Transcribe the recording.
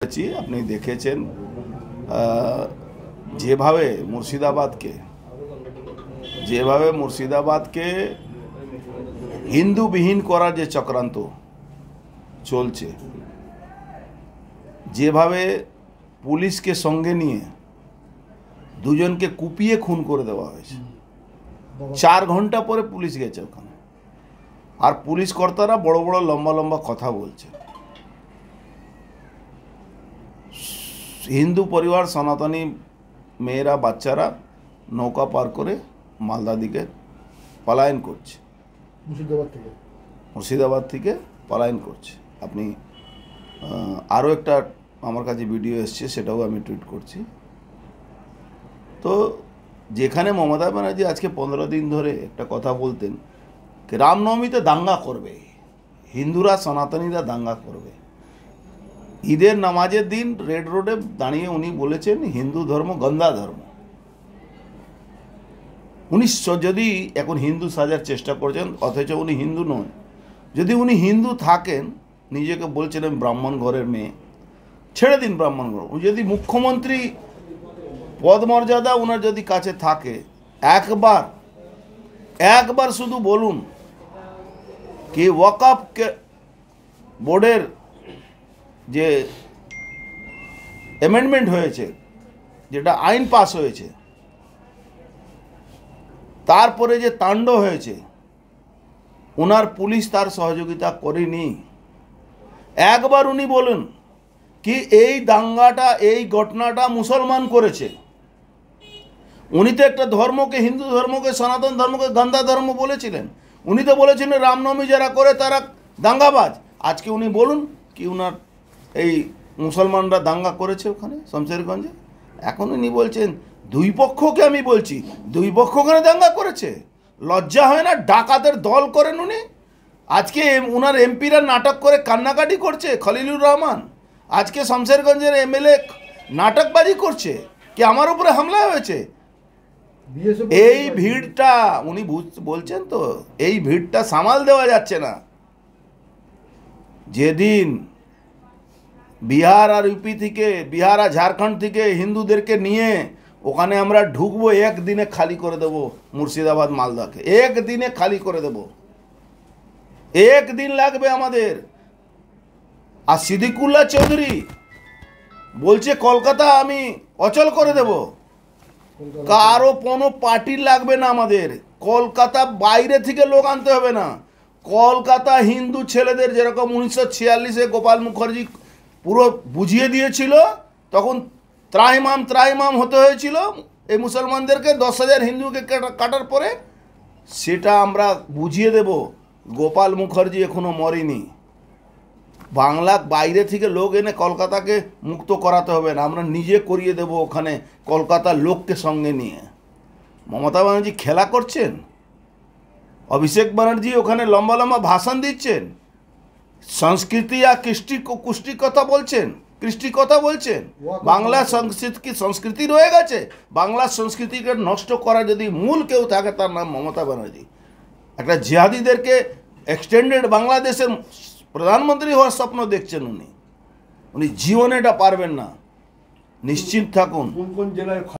আপনি দেখেছেন যেভাবে মুর্শিদাবাদকে হিন্দুবিহীন করার যে চক্রান্ত চলছে, যেভাবে পুলিশকে সঙ্গে নিয়ে দুজনকে কুপিয়ে খুন করে দেওয়া হয়েছে। 4 ঘন্টা পরে পুলিশ গেছে ওখানে, আর পুলিশ কর্তারা বড় বড় লম্বা লম্বা কথা বলছে। হিন্দু পরিবার সনাতনী মেয়েরা বাচ্চারা নৌকা পার করে মালদা দিকে পলায়ন করছে, মুর্শিদাবাদ থেকে পলায়ন করছে। আপনি আরও একটা আমার কাছে ভিডিও এসছে, সেটাও আমি টুইট করছি। তো যেখানে মমতা ব্যানার্জি আজকে 15 দিন ধরে একটা কথা বলতেন যে রামনবমীতে দাঙ্গা করবে, হিন্দুরা সনাতনীরা দাঙ্গা করবে। ঈদের নামাজের দিন রেড রোডে দাঁড়িয়ে উনি বলেছেন হিন্দু ধর্ম গন্দা ধর্ম। উনি যদি এখন হিন্দু সাজার চেষ্টা করছেন, অথচ উনি হিন্দু নন। যদি উনি হিন্দু থাকেন, নিজেকে বলছেন আমি ব্রাহ্মণ ঘরের মেয়ে, ছেড়ে দিন ব্রাহ্মণ ঘর। যদি মুখ্যমন্ত্রী পদ মর্যাদা ওনার যদি কাছে থাকে, একবার শুধু বলুন কি ওয়াকফ বোর্ডের যে অ্যামেন্ডমেন্ট হয়েছে, যেটা আইন পাস হয়েছে, তারপরে যে তাণ্ডব হয়েছে, ওনার পুলিশ তার সহযোগিতা করেনি। একবার উনি বলেন কি এই দাঙ্গাটা, এই ঘটনাটা মুসলমান করেছে। উনি তো একটা ধর্মকে, হিন্দু ধর্মকে, সনাতন ধর্মকে গন্দা ধর্ম বলেছিলেন। উনি তো বলেছিলেন রামনবমী যারা করে তারা দাঙ্গাবাজ। আজকে উনি বলুন কি উনার এই মুসলমানরা দাঙ্গা করেছে ওখানে শমশেরগঞ্জে। এখন উনি বলছেন দুই পক্ষকে, আমি বলছি দুই পক্ষ ওখানে দাঙ্গা করেছে। লজ্জা হয় না? ডাকাতের দল করেন উনি। আজকে উনার এমপিরা নাটক করে কান্নাকাটি করছে। খলিলুর রহমান আজকে শমশেরগঞ্জের এমএলএ নাটকবাজি করছে কি আমার উপরে হামলা হয়েছে। এই ভিড়টা উনি বলছেন তো, এই ভিড়টা সামাল দেওয়া যাচ্ছে না। যেদিন বিহার আর ইউপি থেকে, বিহার আর ঝাড়খণ্ড থেকে হিন্দুদেরকে নিয়ে ওখানে আমরা ঢুকবো, একদিনে খালি করে দেব মুর্শিদাবাদ মালদাকে, একদিনে খালি করে দেব। একদিন লাগবে আমাদের। আর সিদ্দিকুল্লাহ চৌধুরী বলছে কলকাতা আমি অচল করে দেব। কারো কোনো পার্টি লাগবে না আমাদের। কলকাতা বাইরে থেকে লোক আনতে হবে না। কলকাতা হিন্দু ছেলেদের যেরকম 1946-এ গোপাল মুখার্জি পুরো বুঝিয়ে দিয়েছিল, তখন ত্রাহিমাম হতে হয়েছিল এই মুসলমানদেরকে, 10,000 হিন্দুকে কাটার পরে, সেটা আমরা বুঝিয়ে দেব। গোপাল মুখার্জি এখনো মরেনি। বাংলা বাইরে থেকে লোক এনে কলকাতাকে মুক্ত করাতে হবে না, আমরা নিজে করিয়ে দেব ওখানে কলকাতার লোককে সঙ্গে নিয়ে। মমতা ব্যানার্জি খেলা করছেন, অভিষেক ব্যানার্জি ওখানে লম্বা লম্বা ভাষণ দিচ্ছেন, সংস্কৃতি আর কুষ্টি কথা বলছেন, কৃষ্টি কথা বলছেন। বাংলা সংস্কৃতি রয়ে গেছে। বাংলা সংস্কৃতিকে নষ্ট করা যদি মূল কেউ থাকে, তার নাম মমতা ব্যানার্জি। একটা জিহাদিদেরকে এক্সটেন্ডেড বাংলাদেশের প্রধানমন্ত্রী হওয়ার স্বপ্ন দেখছেন উনি জীবনে এটা পারবেন না, নিশ্চিত থাকুন। কোন কোন জেলায়